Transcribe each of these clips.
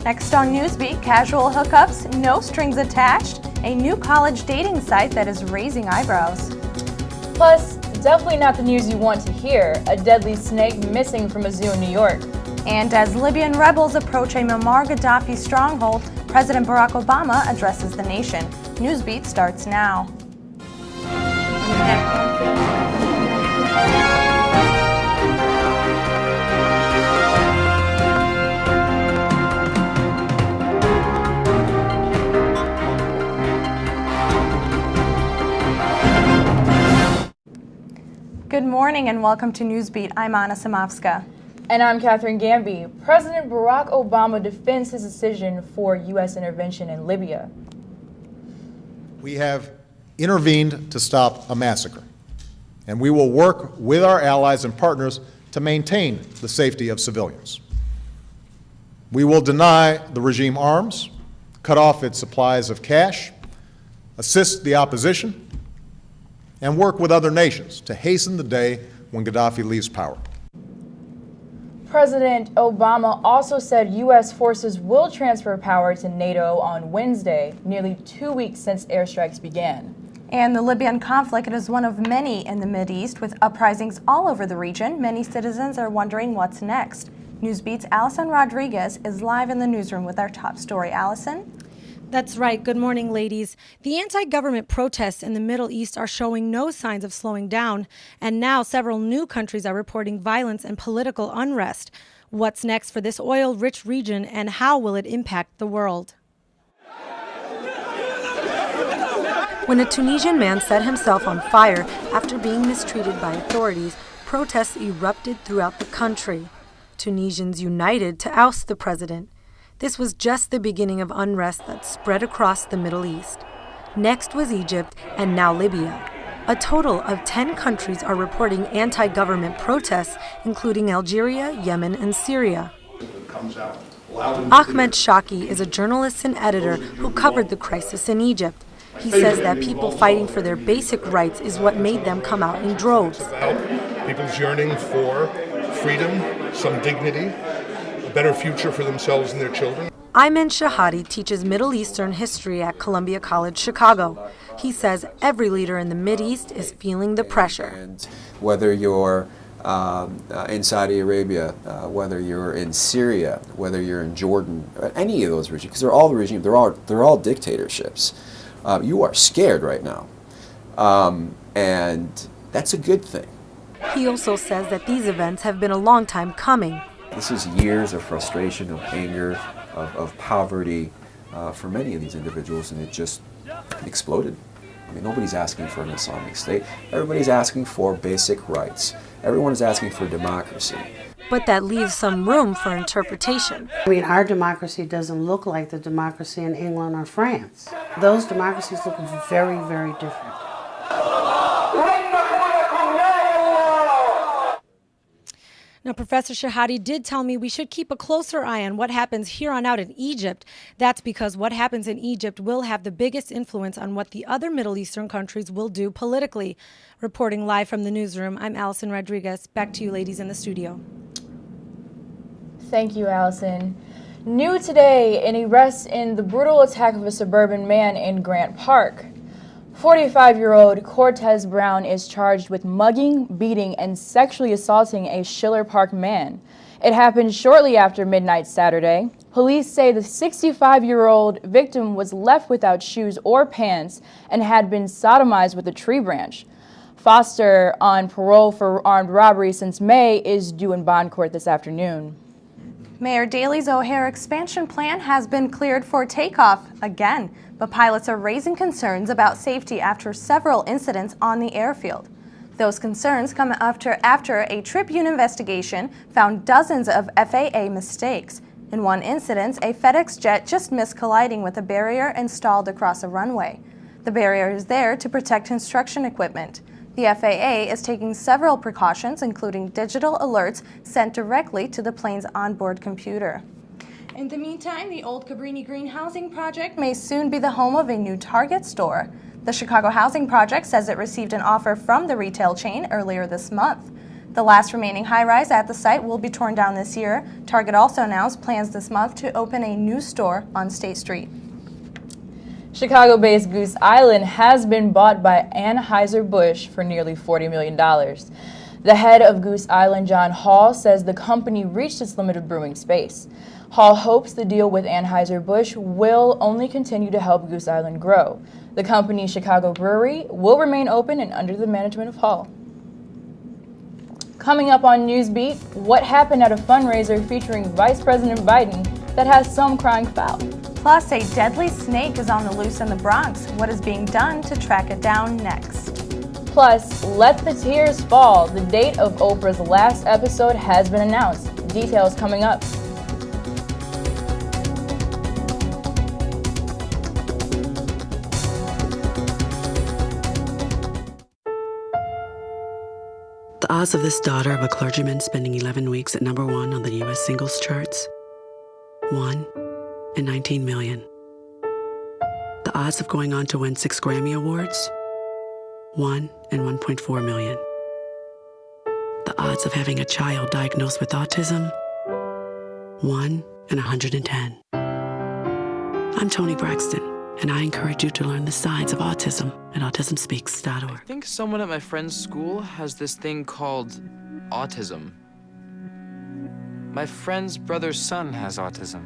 Next on Newsbeat, casual hookups, no strings attached, a new college dating site that is raising eyebrows. Plus, definitely not the news you want to hear, a deadly snake missing from a zoo in New York. And as Libyan rebels approach a Muammar Gaddafi stronghold, President Barack Obama addresses the nation. Newsbeat starts now. Good morning and welcome to Newsbeat. I'm Anna Samovska. And I'm Catherine Gamby. President Barack Obama defends his decision for U.S. intervention in Libya. We have intervened to stop a massacre, and we will work with our allies and partners to maintain the safety of civilians. We will deny the regime arms, cut off its supplies of cash, assist the opposition, and work with other nations to hasten the day when Gaddafi leaves power. President Obama also said U.S. forces will transfer power to NATO on Wednesday, nearly 2 weeks since airstrikes began. And the Libyan conflict is one of many in the Mideast, with uprisings all over the region. Many citizens are wondering what's next. Newsbeat's Allison Rodriguez is live in the newsroom with our top story. Allison? That's right. Good morning, ladies. The anti-government protests in the Middle East are showing no signs of slowing down, and now several new countries are reporting violence and political unrest. What's next for this oil-rich region, and how will it impact the world? When a Tunisian man set himself on fire after being mistreated by authorities, protests erupted throughout the country. Tunisians united to oust the president. This was just the beginning of unrest that spread across the Middle East. Next was Egypt, and now Libya. A total of 10 countries are reporting anti-government protests, including Algeria, Yemen, and Syria. Ahmed Shaki is a journalist and editor who covered the crisis in Egypt. He says that people fighting for their basic rights is what made them come out in droves. People's yearning for freedom, some dignity, a better future for themselves and their children. Ayman Shahadi teaches Middle Eastern history at Columbia College, Chicago. He says every leader in the Mideast is feeling the pressure. And whether you're in Saudi Arabia, whether you're in Syria, whether you're in Jordan, any of those regimes, because they're all dictatorships. You are scared right now, and that's a good thing. He also says that these events have been a long time coming. This is years of frustration, of anger, of poverty for many of these individuals, and it just exploded. I mean, nobody's asking for an Islamic state. Everybody's asking for basic rights. Everyone is asking for democracy. But that leaves some room for interpretation. I mean, our democracy doesn't look like the democracy in England or France. Those democracies look very, very different. Now, Professor Shahadi did tell me we should keep a closer eye on what happens here on out in Egypt. That's because what happens in Egypt will have the biggest influence on what the other Middle Eastern countries will do politically. Reporting live from the newsroom, I'm Allison Rodriguez. Back to you ladies in the studio. Thank you, Allison. New today, an arrest in the brutal attack of a suburban man in Grant Park. 45-year-old Cortez Brown is charged with mugging, beating, and sexually assaulting a Schiller Park man. It happened shortly after midnight Saturday. Police say the 65-year-old victim was left without shoes or pants and had been sodomized with a tree branch. Foster, on parole for armed robbery since May, is due in bond court this afternoon. Mayor Daley's O'Hare expansion plan has been cleared for takeoff again, but pilots are raising concerns about safety after several incidents on the airfield. Those concerns come after a Tribune investigation found dozens of FAA mistakes. In one incident, a FedEx jet just missed colliding with a barrier installed across a runway. The barrier is there to protect construction equipment. The FAA is taking several precautions, including digital alerts sent directly to the plane's onboard computer. In the meantime, the old Cabrini Green housing project may soon be the home of a new Target store. The Chicago Housing Project says it received an offer from the retail chain earlier this month. The last remaining high-rise at the site will be torn down this year. Target also announced plans this month to open a new store on State Street. Chicago-based Goose Island has been bought by Anheuser-Busch for nearly $40 million. The head of Goose Island, John Hall, says the company reached its limit of brewing space. Hall hopes the deal with Anheuser-Busch will only continue to help Goose Island grow. The company's Chicago brewery will remain open and under the management of Hall. Coming up on Newsbeat, what happened at a fundraiser featuring Vice President Biden that has some crying foul? Plus, a deadly snake is on the loose in the Bronx. What is being done to track it down next? Plus, Let the Tears Fall. The date of Oprah's last episode has been announced. Details coming up. The odds of this daughter of a clergyman spending 11 weeks at #1 on the U.S. singles charts? 1 in 19 million. The odds of going on to win 6 Grammy Awards? 1 in 1.4 million. The odds of having a child diagnosed with autism? 1 in 110. I'm Toni Braxton, and I encourage you to learn the signs of autism at autismspeaks.org. I think someone at my friend's school has this thing called autism. My friend's brother's son has autism.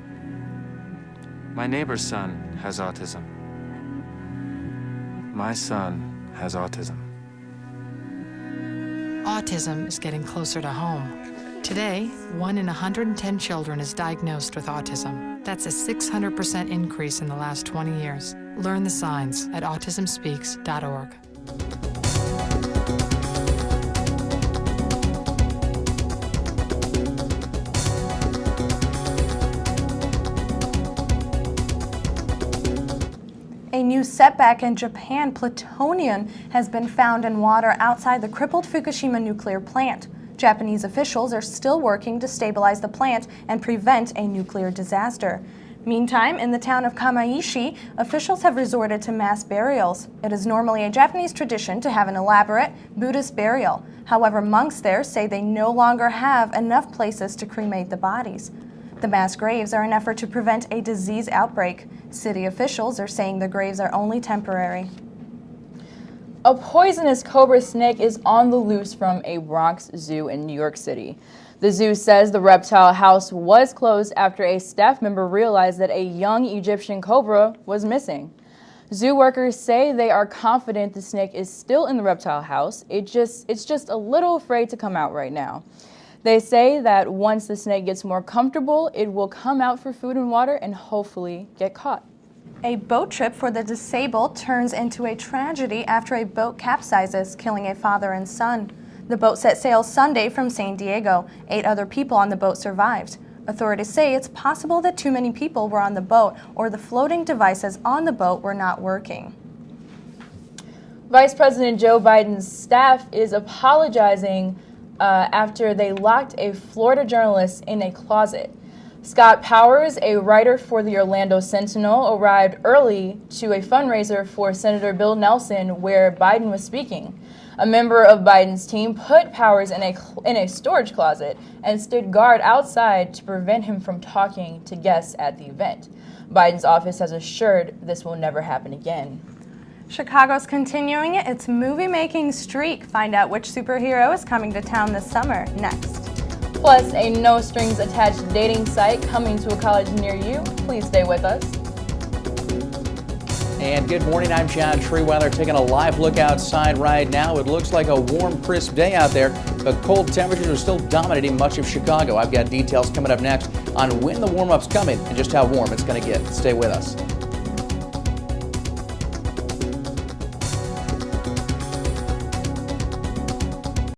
My neighbor's son has autism. My son has autism. Autism is getting closer to home. Today, 1 in 110 children is diagnosed with autism. That's a 600% increase in the last 20 years. Learn the signs at autismspeaks.org. A new setback in Japan, plutonium, has been found in water outside the crippled Fukushima nuclear plant. Japanese officials are still working to stabilize the plant and prevent a nuclear disaster. Meantime, in the town of Kamaishi, officials have resorted to mass burials. It is normally a Japanese tradition to have an elaborate Buddhist burial. However, monks there say they no longer have enough places to cremate the bodies. The mass graves are an effort to prevent a disease outbreak. City officials are saying the graves are only temporary. A poisonous cobra snake is on the loose from a Bronx zoo in New York City. The zoo says the reptile house was closed after a staff member realized that a young Egyptian cobra was missing. Zoo workers say they are confident the snake is still in the reptile house. It's just a little afraid to come out right now. They say that once the snake gets more comfortable, it will come out for food and water and hopefully get caught. A boat trip for the disabled turns into a tragedy after a boat capsizes, killing a father and son. The boat set sail Sunday from San Diego. 8 other people on the boat survived. Authorities say it's possible that too many people were on the boat or the floating devices on the boat were not working. Vice President Joe Biden's staff is apologizing after they locked a Florida journalist in a closet. Scott Powers, a writer for the Orlando Sentinel, arrived early to a fundraiser for Senator Bill Nelson where Biden was speaking. A member of Biden's team put Powers in a storage closet and stood guard outside to prevent him from talking to guests at the event. Biden's office has assured this will never happen again. Chicago's continuing its movie-making streak. Find out which superhero is coming to town this summer next. Plus, a no-strings-attached dating site coming to a college near you. Please stay with us. And good morning, I'm John Treeweller taking a live look outside right now. It looks like a warm, crisp day out there, but cold temperatures are still dominating much of Chicago. I've got details coming up next on when the warm-up's coming and just how warm it's going to get. Stay with us.